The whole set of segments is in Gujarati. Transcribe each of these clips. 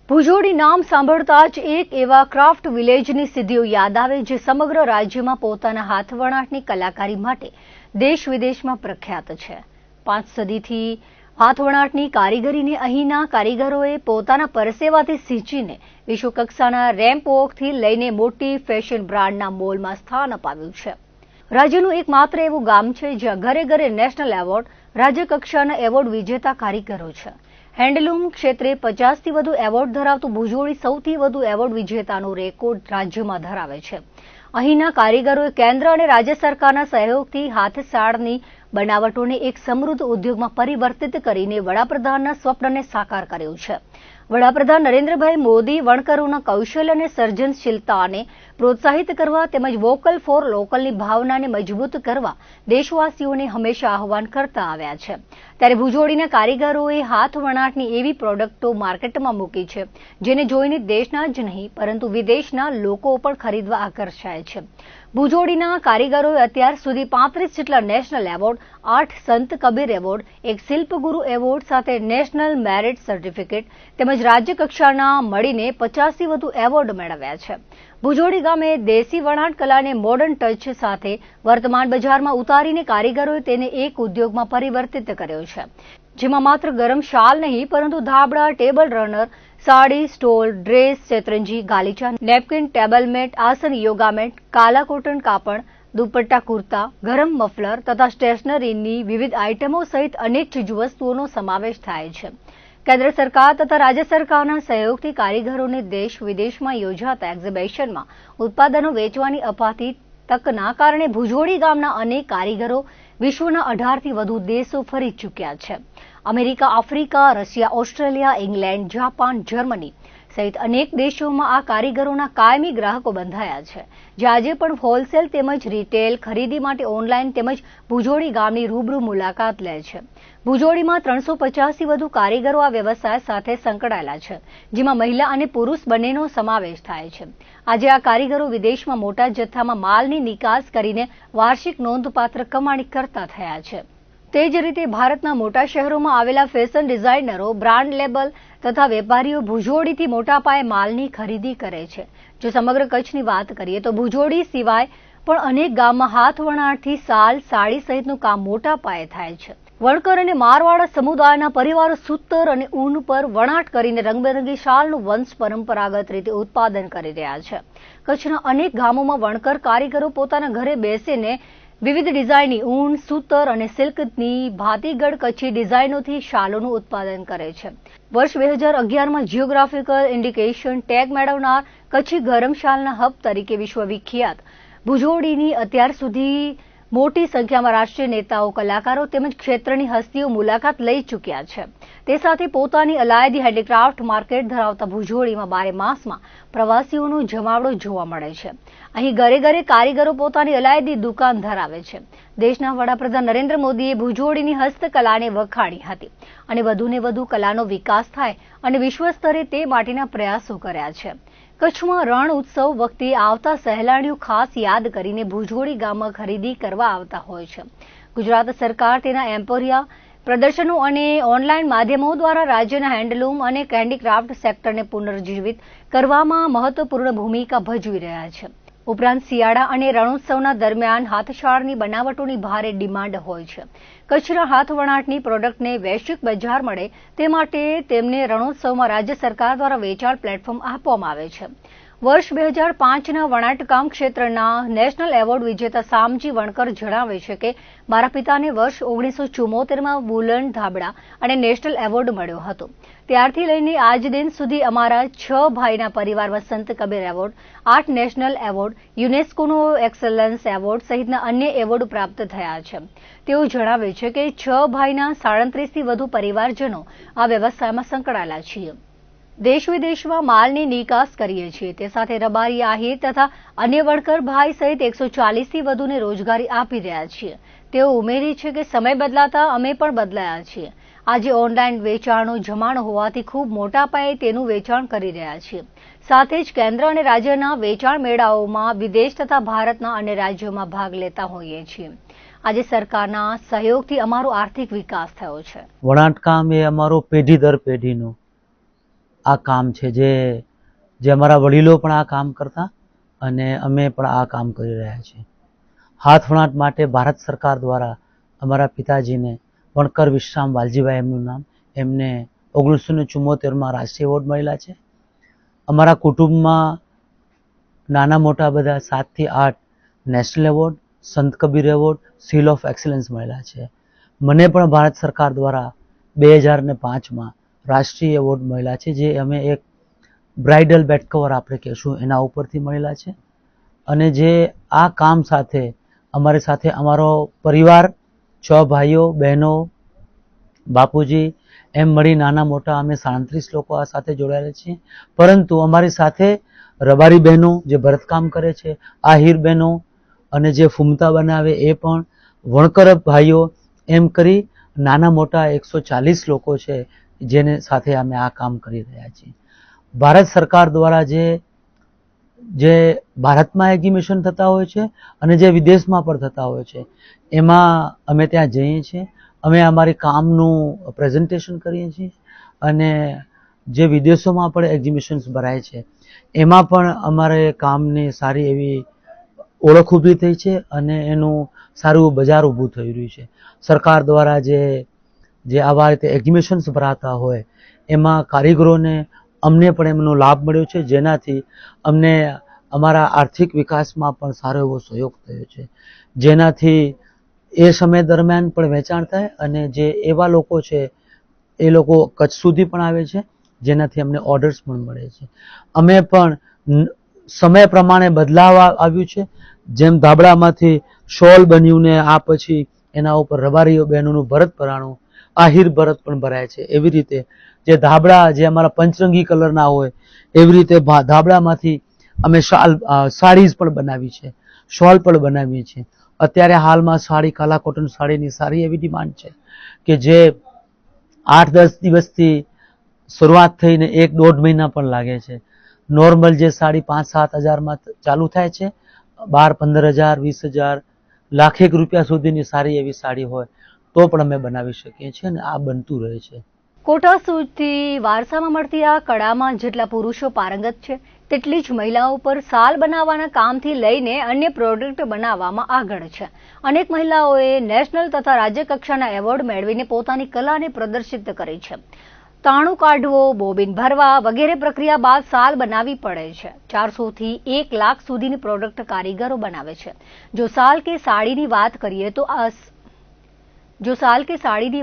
ભુજોડી નામ સાંભળતા જ એક એવા ક્રાફ્ટ વિલેજની સિદ્ધિઓ યાદ આવે જે સમગ્ર રાજ્યમાં પોતાના હાથવણાટની કલાકારી માટે દેશ વિદેશમાં પ્રખ્યાત છે। 5 સદીથી હાથવણાટની કારીગરીને અહીંના કારીગરોએ પોતાના પરસેવાથી સિંચીને વિશ્વકક્ષાના રેમ્પ વોકથી લઈને મોટી ફેશન બ્રાન્ડના મોલમાં સ્થાન અપાવ્યું છે। રાજ્યનું એકમાત્ર એવું ગામ છે જ્યાં ઘરે ઘરે નેશનલ એવોર્ડ, રાજ્યકક્ષાના એવોર્ડ વિજેતા કારીગરો છે। હેન્ડલૂમ ક્ષેત્રે 50થી વધુ એવોર્ડ ધરાવતું ભુજોડી સૌથી વધુ એવોર્ડ વિજેતાનો રેકોર્ડ રાજ્યમાં ધરાવે છે। અહીંના કારીગરોએ કેન્દ્ર અને રાજ્ય સરકારના સહયોગથી હાથશાળની બનાવટોને એક સમૃદ્ધ ઉદ્યોગમાં પરિવર્તિત કરીને વડાપ્રધાનના સ્વપ્નને સાકાર કર્યું છે। વડાપ્રધાન નરેન્દ્રભાઈ મોદી વણકરોના કૌશલ્ય અને સર્જનશીલતાને પ્રોત્સાહિત કરવા તેમજ વોકલ ફોર લોકલની ભાવનાને મજબૂત કરવા દેશવાસીઓને હંમેશા આહ્વાન કરતા આવ્યા છે। ત્યારે ભુજોડીના કારીગરોએ હાથવણાટની એવી પ્રોડક્ટો માર્કેટમાં મૂકી છે જેને જોઈને દેશના જ નહીં પરંતુ વિદેશના લોકો પણ ખરીદવા આકર્ષાય છે। ભુજોડીના કારીગરોએ અત્યાર સુધી 35 જેટલા નેશનલ એવોર્ડ, 8 સંત કબીર એવોર્ડ, 1 શિલ્પગુરુ એવોર્ડ સાથે નેશનલ મેરિટ સર્ટિફિકેટ તેમજ રાજ્ય કક્ષાના મળીને 50થી વધુ એવોર્ડ મેળવ્યા છે। ભુજોડી ગામે દેશી વણાટ કલાને મોડર્ન ટચ સાથે વર્તમાન બજારમાં ઉતારીને કારીગરોએ તેને એક ઉદ્યોગમાં પરિવર્તિત કર્યો છે, જેમાં માત્ર ગરમ શાલ નહીં પરંતુ ધાબળા, table runner, sari, stole, dress, શેતરંજી, ગાલીચા, નેપકિન, ટેબલ મેટ, આસન, યોગા મેટ, કાલા કોટન કાપડ, દુપટ્ટા, કુર્તા, ગરમ મફલર તથા સ્ટેશનરીની વિવિધ આઇટમો સહિત અનેક ચીજવસ્તુઓનો સમાવેશ થાય છે। કેન્દ્ર સરકાર તથા રાજ્ય સરકારના સહયોગથી કારીગરોને દેશ વિદેશમાં યોજાતા એક્ઝિબિશનમાં ઉત્પાદનો વેચવાની અપાતી તકના કારણે ભુજોડી ગામના અનેક કારીગરો વિશ્વના 18થી વધુ દેશો ફરી ચૂક્યા છે। America, Africa, Russia, Australia, England, Japan, Germany સહિત અનેક દેશોમાં આ કારીગરોના કાયમી ગ્રાહકો બંધાયા છે, જે આજે પણ હોલસેલ તેમજ રિટેલ ખરીદી માટે ઓનલાઈન તેમજ ભુજોડી ગામની રૂબરૂ મુલાકાત લે છે। ભુજોડીમાં 350થી વધુ કારીગરો આ વ્યવસાય સાથે સંકળાયેલા છે, જેમાં મહિલા અને પુરુષ બંનેનો સમાવેશ થાય છે। આજે આ કારીગરો વિદેશમાં મોટા જથ્થામાં માલની નિકાસ કરીને વાર્ષિક નોંધપાત્ર કમાણી કરતા થયા છે। તે જ રીતે ભારતના મોટા શહેરોમાં આવેલા ફેશન ડિઝાઇનરો, બ્રાન્ડ લેબલ તથા વેપારીઓ ભુજોડીથી મોટા પાયે માલની ખરીદી કરે છે। જો સમગ્ર કચ્છની વાત કરીએ તો ભુજોડી સિવાય પણ અનેક ગામમાં હાથવણાટથી શાલ, સાડી સહિતનું કામ મોટા પાયે થાય છે। વણકર અને મારવાડા સમુદાયના પરિવારો સૂતર અને ઊન પર વણાટ કરીને રંગબેરંગી શાલનું વંશ પરંપરાગત રીતે ઉત્પાદન કરી રહ્યા છે। કચ્છના અનેક ગામોમાં વણકર કારીગરો પોતાના ઘરે બેસીને વિવિધ ડિઝાઇનની ઊન, સૂતર અને સિલ્કની ભાતીગળ કચ્છી ડિઝાઇનોથી શાલોનું ઉત્પાદન કરે છે। વર્ષ 2011માં જિયોગ્રાફિકલ ઇન્ડિકેશન ટેગ મેળવનાર કચ્છી ગરમ શાલના હબ તરીકે વિશ્વવિખ્યાત ભુજોડીની અત્યાર સુધી મોટી સંખ્યામાં રાષ્ટ્રીય નેતાઓ, કલાકારો તેમજ ક્ષેત્રની હસ્તીઓ મુલાકાત લઈ ચૂક્યા છે। તે સાથે પોતાની અલાયદી હેન્ડીક્રાફ્ટ માર્કેટ ધરાવતા ભુજોડીમાં 12 માસમાં પ્રવાસીઓનો જમાવડો જોવા મળે છે। અહીં ઘરે ઘરે કારીગરો પોતાની અલાયદી દુકાન ધરાવે છે। દેશના વડાપ્રધાન નરેન્દ્ર મોદીએ ભુજોડીની હસ્તકલાને વખાણી હતી અને વધુને વધુ કલાનો વિકાસ થાય અને વિશ્વ સ્તરે તે માટેના પ્રયાસો કર્યા છે। કચ્છમાં રણ ઉત્સવ વખતે આવતા સહેલાણીઓ ખાસ યાદ કરીને ભુજોડી ગામમાં ખરીદી કરવા આવતા હોય છે। ગુજરાત સરકાર તેના એમ્પોરિયા, પ્રદર્શનો અને ઓનલાઈન માધ્યમો દ્વારા રાજ્યના હેન્ડલૂમ અને હેન્ડીક્રાફ્ટ સેક્ટરને પુનર્જીવિત કરવામાં મહત્વપૂર્ણ ભૂમિકા ભજવી રહ્યા છે। ઉપરાંત શિયાળા અને રણોત્સવના દરમિયાન હાથશાળની બનાવટોની ભારે ડિમાન્ડ હોય છે। કચ્છના હાથવણાટની પ્રોડક્ટને વૈશ્વિક બજાર મળે તે માટે તેમને રણોત્સવમાં રાજ્ય સરકાર દ્વારા વેચાણ પ્લેટફોર્મ આપવામાં આવે છે। વર્ષ 2005ના વણાટકામ ક્ષેત્રના નેશનલ એવોર્ડ વિજેતા સામજી વણકર જણાવે છે કે મારા પિતાને વર્ષ 1974માં વુલન ધાબળા અને નેશનલ એવોર્ડ મળ્યો હતો। ત્યારથી લઈને આજ દિન સુધી અમારા 6 ભાઈના પરિવારમાં Sant Kabir award, 8 national award, યુનેસ્કોનો એક્સલન્સ એવોર્ડ સહિતના અન્ય એવોર્ડ પ્રાપ્ત થયા છે। તેઓ જણાવે છે કે 6 ભાઈના 37થી વધુ પરિવારજનો આ વ્યવસાયમાં સંકળાયેલા છીએ। દેશ વિદેશમાં માલની નિકાસ કરીએ છીએ। તે સાથે રબારી, આહિર તથા અન્ય વણકર ભાઈ સહિત 140થી વધુને રોજગારી આપી રહ્યા છીએ। તેઓ ઉમેરી છે કે સમય બદલાતા અમે પણ બદલાયા છીએ। આજે ઓનલાઈન વેચાણનો જમાનો હોવાથી ખૂબ મોટા પાયે તેનું વેચાણ કરી રહ્યા છીએ। સાથે જ કેન્દ્ર અને રાજ્યના વેચાણ મેળાઓમાં વિદેશ તથા ભારતના અન્ય રાજ્યોમાં ભાગ લેતા હોઈએ છીએ। આજે સરકારના સહયોગથી અમારો આર્થિક વિકાસ થયો છે। વણાટકામ એ અમારો પેઢી દર પેઢીનો આ કામ છે જે અમારા વડીલો પણ આ કામ કરતા અને અમે પણ આ કામ કરી રહ્યા છીએ. હાથવણાટ માટે ભારત સરકાર દ્વારા અમારા પિતાજીને વણકર વિશ્રામ વાલજીભાઈ એમનું નામ, એમને 1974માં રાષ્ટ્રીય એવોર્ડ મળેલા છે. અમારા કુટુંબમાં નાના મોટા બધા 7 થી 8 નેશનલ એવોર્ડ, સંત Kabir award, seal of excellence મળેલા છે. મને પણ ભારત સરકાર દ્વારા 2005માં રાષ્ટ્રીય એવોર્ડ મળેલા છે, જે અમે એક બ્રાઇડલ બેડ કવર આપણે કહેશું એના ઉપરથી મળેલા છે. અને જે આ કામ સાથે અમારી સાથે અમારો પરિવાર, 6 ભાઈઓ બહેનો, બાપુજી એમ મળી નાના મોટા અમે 37 લોકો આ સાથે જોડાયેલા છીએ. પરંતુ અમારી સાથે રબારી બહેનો જે ભરતકામ કરે છે, આહિર બહેનો અને જે ફૂમતા બનાવે એ પણ, વણકર ભાઈઓ, એમ કરી નાના મોટા 140 લોકો છે જેને સાથે અમે આ કામ કરી રહ્યા છીએ. ભારત સરકાર દ્વારા જે ભારતમાં એક્ઝિબિશન થતા હોય છે અને જે વિદેશમાં પણ થતા હોય છે, એમાં અમે ત્યાં જઈએ છીએ. અમે અમારી કામનું પ્રેઝન્ટેશન કરીએ છીએ અને જે વિદેશોમાં પણ એક્ઝિબિશન્સ ભરાય છે એમાં પણ અમારે કામની સારી એવી ઓળખ ઊભી થઈ છે અને એનું સારું બજાર ઊભું થઈ રહ્યું છે. સરકાર દ્વારા જે આવા રીતે એક્ઝિબિશન્સ ભરાતા હોય એમાં કારીગરોને અમને પણ એમનો લાભ મળ્યો છે, જેનાથી અમને અમારા આર્થિક વિકાસમાં પણ સારો એવો સહયોગ થયો છે. જેનાથી એ સમય દરમિયાન પણ વેચાણ થાય અને જે એવા લોકો છે એ લોકો કચ્છ સુધી પણ આવે છે, જેનાથી અમને ઓર્ડર્સ પણ મળે છે. અમે પણ સમય પ્રમાણે બદલાવ આવ્યું છે. જેમ ધાબળામાંથી શોલ બન્યું ને આ પછી એના ઉપર રબારીઓ બહેનોનું ભરત ભરાણું, આહિર ભરત પણ ભરાય છે. એવી રીતે જે ધાબળા જે અમારા પંચરંગી કલરના હોય એવી રીતે ધાબળામાંથી અમે સાડીઝ પણ બનાવી છે, શોલ પણ બનાવીએ છીએ. અત્યારે હાલમાં સાડી, કાલા કોટન સાડીની સારી એવી ડિમાન્ડ છે કે જે 8-10 દિવસથી શરૂઆત થઈને 1-1.5 મહિના પણ લાગે છે. નોર્મલ જે સાડી 5-7 હજારમાં ચાલુ થાય છે, 12-15 હજાર, 20 હજાર, લાખેક રૂપિયા સુધીની સારી એવી સાડી હોય તો પણ અમે બનાવી શકીએ છીએ અને આ બનતું રહે છે. કોટા સુધી વારસામાં મળતી આ કળામાં જેટલા પુરુષો પારંગત છે, તેટલી જ મહિલાઓ પર શાલ બનાવવાના કામથી લઈને અન્ય પ્રોડક્ટ બનાવવામાં આગળ છે. અનેક મહિલાઓએ નેશનલ તથા રાજ્ય કક્ષાના એવોર્ડ મેળવીને પોતાની કલાને પ્રદર્શિત કરી છે. તાણું કાઢવો, બોબિન ભરવા વગેરે પ્રક્રિયા બાદ શાલ બનાવવી પડે છે. 400 થી 1 લાખ સુધીની પ્રોડક્ટ કારીગરો બનાવે છે. જો શાલ કે સાડીની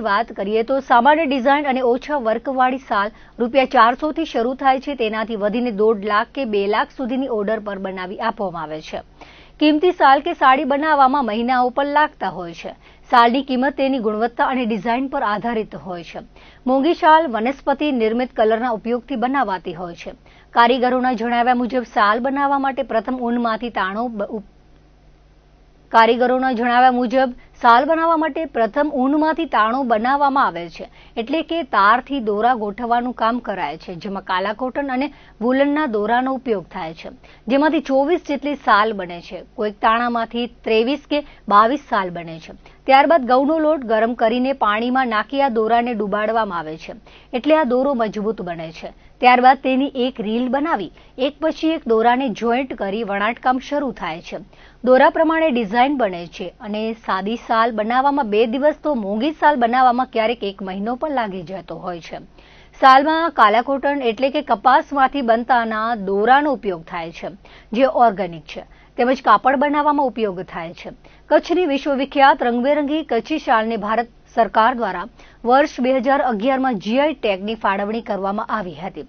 વાત કરીએ તો સામાન્ય ડિઝાઇન અને ઓછા વર્કવાળી શાલ ₹400 થી શરૂ થાય છે. તેનાથી વધીને 1.5 લાખ કે 2 લાખ સુધીની ઓર્ડર પર બનાવી આપવામાં આવે છે. કિંમતી શાલ કે સાડી બનાવવામાં મહિનાઓ પણ લાગતા હોય છે. શાલની કિંમત તેની ગુણવત્તા અને ડિઝાઇન પર આધારિત હોય છે. મોંઘી શાલ વનસ્પતિ નિર્મિત કલરના ઉપયોગથી બનાવાતી હોય છે. કારીગરોના જણાવ્યા મુજબ શાલ બનાવવા માટે પ્રથમ ઊનમાંથી તાણો બનાવવામાં આવે છે, એટલે કે તારથી દોરા ગોઠવવાનું કામ કરાય છે, જેમાં કાલા કોટન અને વુલનના દોરાનો ઉપયોગ થાય છે, જેમાંથી 24 જેટલી શાલ બને છે. કોઈક તાણામાંથી 23 કે 22 શાલ બને છે. ત્યારબાદ ઘઉંનો લોટ ગરમ કરીને પાણીમાં નાખી આ દોરાને ડુબાડવામાં આવે છે, એટલે આ દોરો મજબૂત બને છે. ત્યારબાદ તેની એક રીલ બનાવી એક પછી એક દોરાને જોઈન્ટ કરી વણાટકામ શરૂ થાય છે. દોરા પ્રમાણે ડિઝાઇન બને છે અને સાદી શાલ બનાવવામાં 2 દિવસ તો મોંઘી શાલ બનાવવામાં ક્યારેક 1 મહિનો પણ લાગી જતો હોય છે. શાલમાં કાલા કોટન એટલે કે કપાસમાંથી બનતાના દોરાનો ઉપયોગ થાય છે, જે ઓર્ગેનિક છે, તેમજ કાપડ બનાવવામાં ઉપયોગ થાય છે. કચ્છની વિશ્વવિખ્યાત રંગબેરંગી કચ્છી શાલને ભારત સરકાર દ્વારા વર્ષ 2011માં જીઆઈ ટેગની ફાળવણી કરવામાં આવી હતી.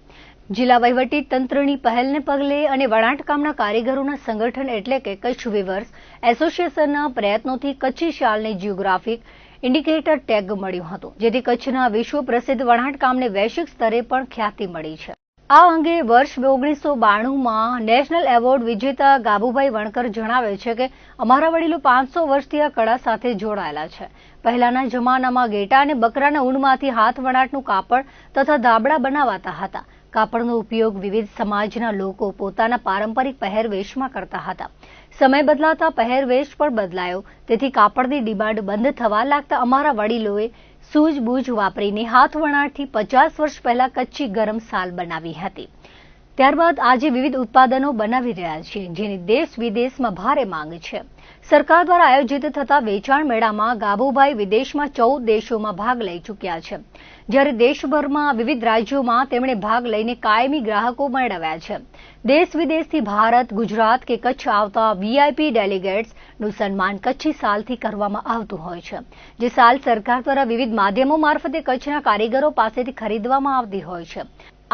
જિલ્લા વહીવટી તંત્રની પહેલને પગલે અને વણાટકામના કારીગરોના સંગઠન એટલે કે કચ્છ વીવર્સ એસોસિએશનના પ્રયત્નોથી કચ્છી શાલને જિયોગ્રાફિક ઇન્ડિકેટર ટેગ મળ્યું હતું, જેથી કચ્છના વિશ્વ પ્રસિદ્ધ વણાટકામને વૈશ્વિક સ્તરે પણ ખ્યાતિ મળી છે. આ અંગે વર્ષ 1992માં નેશનલ એવોર્ડ વિજેતા ગાબુભાઈ વણકર જણાવે છે કે અમારા વડીલો 500 વર્ષથી આ કળા સાથે જોડાયેલા છે. પહેલાના જમાનામાં ઘેટા અને બકરાના ઊનમાંથી હાથ વણાટનું કાપડ તથા ધાબળા બનાવાતા હતા. કાપડનો ઉપયોગ વિવિધ સમાજના લોકો પોતાના પારંપરિક પહેરવેશમાં કરતા હતા. સમય બદલાતા પહેરવેશ પણ બદલાયો, તેથી કાપડની ડિમાન્ડ બંધ થવા લાગતા અમારા વડીલોએ સૂઝબૂઝ વાપરીને હાથવણાટથી 50 વર્ષ પહેલા કચ્છી ગરમ સાલ બનાવી હતી. ત્યારબાદ આજે વિવિધ ઉત્પાદનો બનાવી રહ્યા છે, જેની દેશ વિદેશમાં ભારે માંગ છે. સરકાર દ્વારા આયોજિત થતા વેચાણ મેળામાં ગાબુભાઈ વિદેશમાં 14 દેશોમાં ભાગ લઈ ચૂક્યા છે, જ્યારે દેશભરમાં વિવિધ રાજ્યોમાં તેમણે ભાગ લઈને કાયમી ગ્રાહકો મેળવ્યા છે. દેશ વિદેશથી ભારત, ગુજરાત કે કચ્છ આવતા વીઆઈપી ડેલિગેટ્સનું સન્માન કચ્છી સાલથી કરવામાં આવતું હોય છે, જે સાલ સરકાર દ્વારા વિવિધ માધ્યમો મારફતે કચ્છના કારીગરો પાસેથી ખરીદવામાં આવતી હોય છે.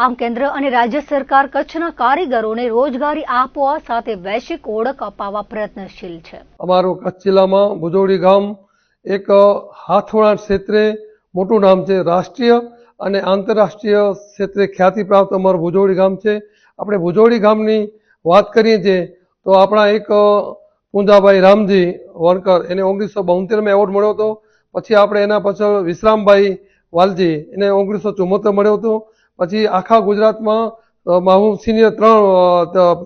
આમ કેન્દ્ર અને રાજ્ય સરકાર કચ્છના કારીગરોને રોજગારી આપવા સાથે વૈશ્વિક ઓળખ અપાવવા પ્રયત્નશીલ છે. અમારું કચ્છ જિલ્લામાં ભુજોડી ગામ એક હાથવણાટ ક્ષેત્રે મોટું નામ છે. રાષ્ટ્રીય અને આંતરરાષ્ટ્રીય ક્ષેત્રે ખ્યાતિ પ્રાપ્ત અમારું ભુજોડી ગામ છે. આપણે ભુજોડી ગામની વાત કરીએ છીએ તો આપણા એક પૂંજાભાઈ રામજી વણકર, એને 1972માં એવોર્ડ મળ્યો હતો. પછી આપણે એના પાછળ વિશ્રામભાઈ વાલજી, એને 1974 મળ્યો હતો. પછી આખા ગુજરાતમાં હું સિનિયર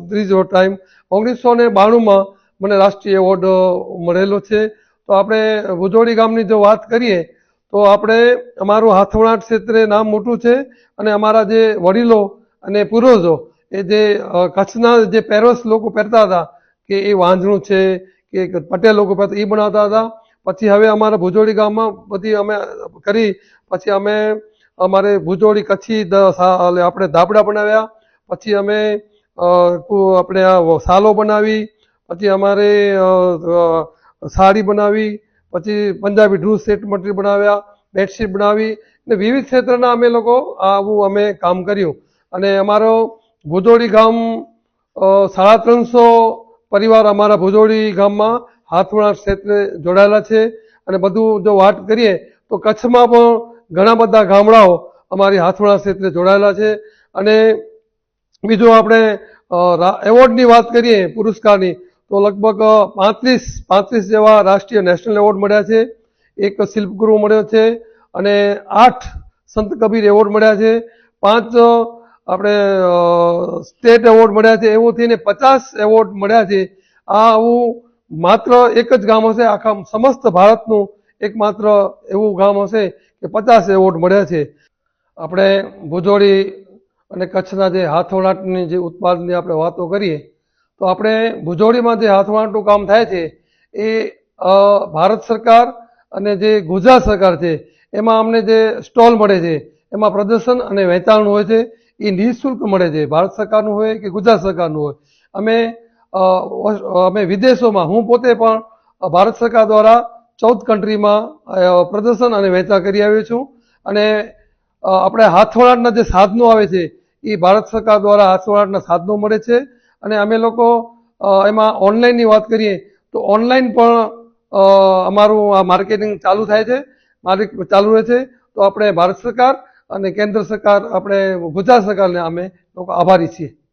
ત્રીજો ટાઈમ 1992માં મને રાષ્ટ્રીય એવોર્ડ મળેલો છે. તો આપણે ભુજોડી ગામની જો વાત કરીએ તો આપણે અમારું હાથવણાટ ક્ષેત્રે નામ મોટું છે. અને અમારા જે વડીલો અને પૂર્વજો એ જે કચ્છના જે પહેરવેશ લોકો પહેરતા હતા, કે એ વાંજણું છે કે પટેલ લોકો પહેરતા, એ બનાવતા હતા. પછી હવે અમારા ભુજોડી ગામમાં બધી અમે કરી, પછી અમે અમારે ભુજોડી કચ્છી આપણે ધાબળા બનાવ્યા. પછી અમે આપણે સાલો બનાવી, પછી અમારે સાડી બનાવી, પછી પંજાબી ડ્રૂ સેટ મટીરિયલ બનાવ્યા, બેડશીટ બનાવી, ને વિવિધ ક્ષેત્રના અમે લોકો આવું અમે કામ કર્યું. અને અમારો ભુજોડી ગામ 350 પરિવાર અમારા ભુજોડી ગામમાં હાથવણાટ ક્ષેત્રે જોડાયેલા છે. અને બધું જો વાત કરીએ તો કચ્છમાં પણ ઘણા બધા ગામડાઓ અમારી હાથવણાટ ક્ષેત્રે જોડાયેલા છે. અને બીજું આપણે એવોર્ડની વાત કરીએ પુરસ્કારની, તો લગભગ 35 જેવા રાષ્ટ્રીય નેશનલ એવોર્ડ મળ્યા છે. એક શિલ્પગુરુ મળ્યો છે, અને 8 સંત કબીર એવોર્ડ મળ્યા છે, 5 આપણે સ્ટેટ એવોર્ડ મળ્યા છે. એવું થઈને 50 એવોર્ડ મળ્યા છે. આ આવું માત્ર એક જ ગામ હશે આખા સમસ્ત ભારતનું એકમાત્ર એવું ગામ હશે કે 50 એવોર્ડ મળ્યા છે. આપણે ભુજોડી અને કચ્છના જે હાથવણાટની જે ઉત્પાદનની આપણે વાતો કરીએ તો આપણે ભુજોડીમાં જે હાથવણાટનું કામ થાય છે એ ભારત સરકાર અને જે ગુજરાત સરકાર છે એમાં અમને જે સ્ટોલ મળે છે એમાં પ્રદર્શન અને વેચાણ હોય છે. એ નિઃશુલ્ક મળે છે, ભારત સરકારનું હોય કે ગુજરાત સરકારનું હોય. અમે વિદેશોમાં, હું પોતે પણ ભારત સરકાર દ્વારા 14 કન્ટ્રીમાં પ્રદર્શન અને વેચાણ કરી આવ્યો છું. અને આપણે હાથવણાટના જે સાધનો આવે છે એ ભારત સરકાર દ્વારા હાથવણાટના સાધનો મળે છે. અને અમે લોકો એમાં ઓનલાઈનની વાત કરીએ તો ઓનલાઈન પણ અમારું આ માર્કેટિંગ ચાલુ થાય છે, ચાલુ રહે છે. તો આપણે ભારત સરકાર અને કેન્દ્ર સરકાર, આપણે ગુજરાત સરકારને અમે લોકો આભારી છીએ.